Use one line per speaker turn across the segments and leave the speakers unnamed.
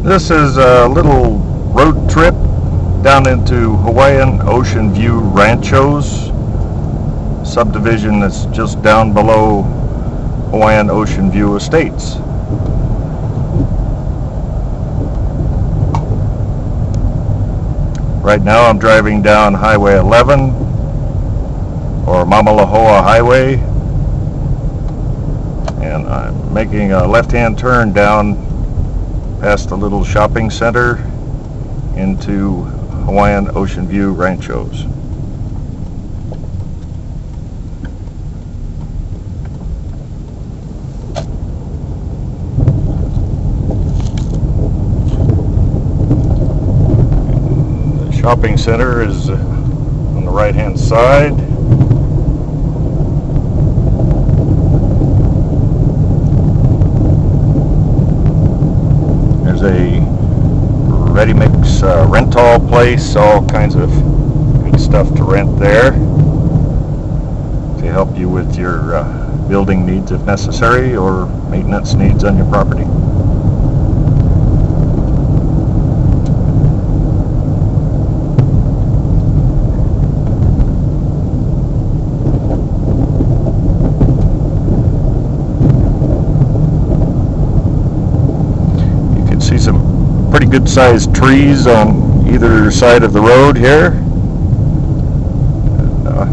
This is a little road trip down into Hawaiian Ocean View Ranchos subdivision that's just down below Hawaiian Ocean View Estates. Right now I'm driving down Highway 11 or Mamalahoa Highway, and I'm making a left-hand turn down past a little shopping center into Hawaiian Ocean View Ranchos. The shopping center is on the right-hand side. There's a ready-mix rental place, all kinds of good stuff to rent there to help you with your building needs if necessary, or maintenance needs on your property. See some pretty good sized trees on either side of the road here. And, a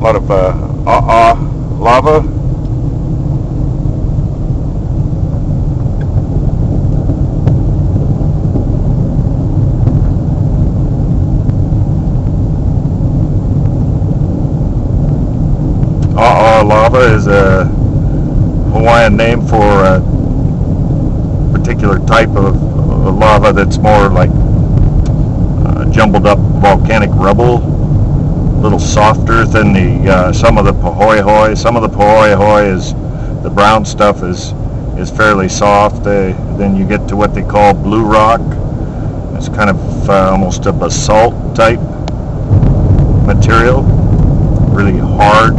lot of lava. Lava is a Hawaiian name for a particular type of lava that's more like jumbled up volcanic rubble, a little softer than the some of the pahoehoe. Some of the pahoehoe is the brown stuff is fairly soft. Then you get to what they call blue rock. It's kind of almost a basalt type material, really hard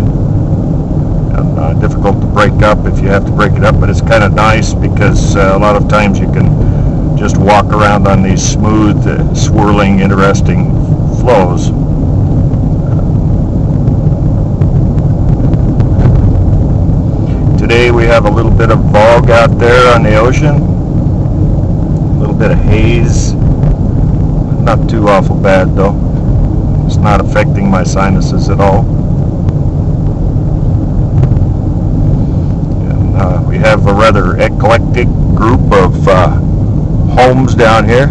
and difficult to break up if you have to break it up, but it's kind of nice because a lot of times you can just walk around on these smooth, swirling, interesting flows. Today we have a little bit of fog out there on the ocean, a little bit of haze, not too awful bad though. It's not affecting my sinuses at all. We have a rather eclectic group of homes down here.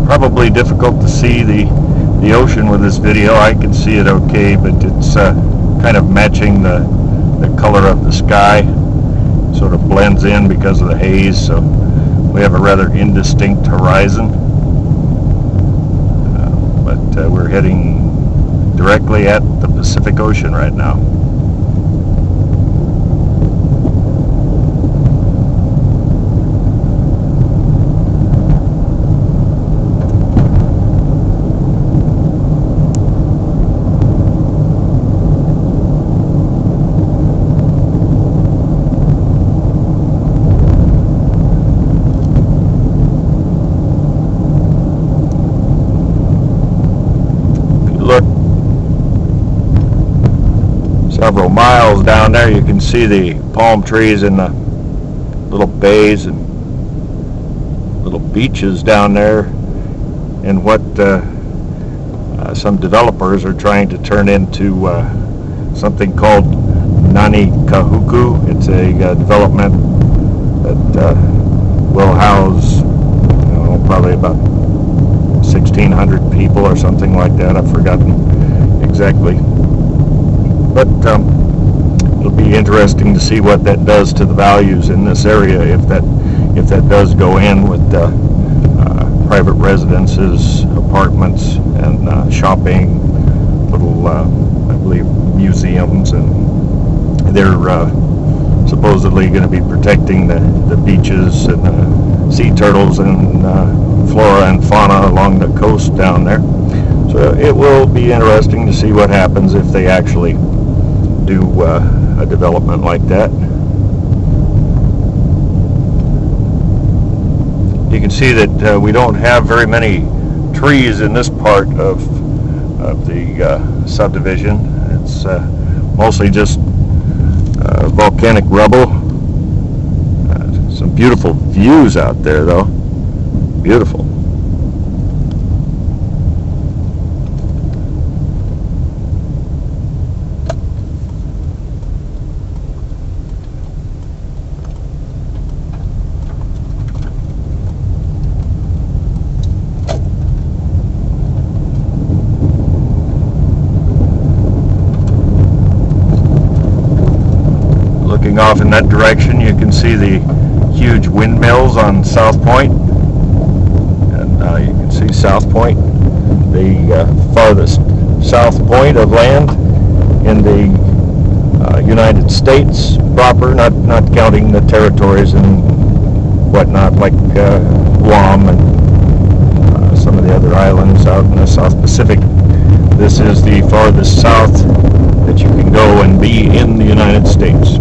Probably difficult to see the ocean with this video. I can see it okay, but it's kind of matching the color of the sky. Sort of blends in because of the haze, so we have a rather indistinct horizon. But we're heading directly at the Pacific Ocean right now. several miles down there. You can see the palm trees and the little bays and little beaches down there, and what some developers are trying to turn into something called Nani Kahuku. It's a development that will house probably about 1,600 people or something like that. I've forgotten exactly, but it'll be interesting to see what that does to the values in this area if that does go in with private residences, apartments, and shopping, little I believe museums, and they're supposedly going to be protecting the beaches and the sea turtles and flora and fauna along the coast down there. So it will be interesting to see what happens if they actually do a development like that. You can see that we don't have very many trees in this part of the subdivision. It's mostly just volcanic rubble. Some beautiful views out there, though. Beautiful. Looking off in that direction, you can see the huge windmills on South Point, and you can see South Point, the farthest south point of land in the United States proper, not counting the territories and whatnot like Guam and some of the other islands out in the South Pacific. This is the farthest south that you can go and be in the United States.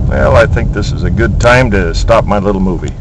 Well, I think this is a good time to stop my little movie.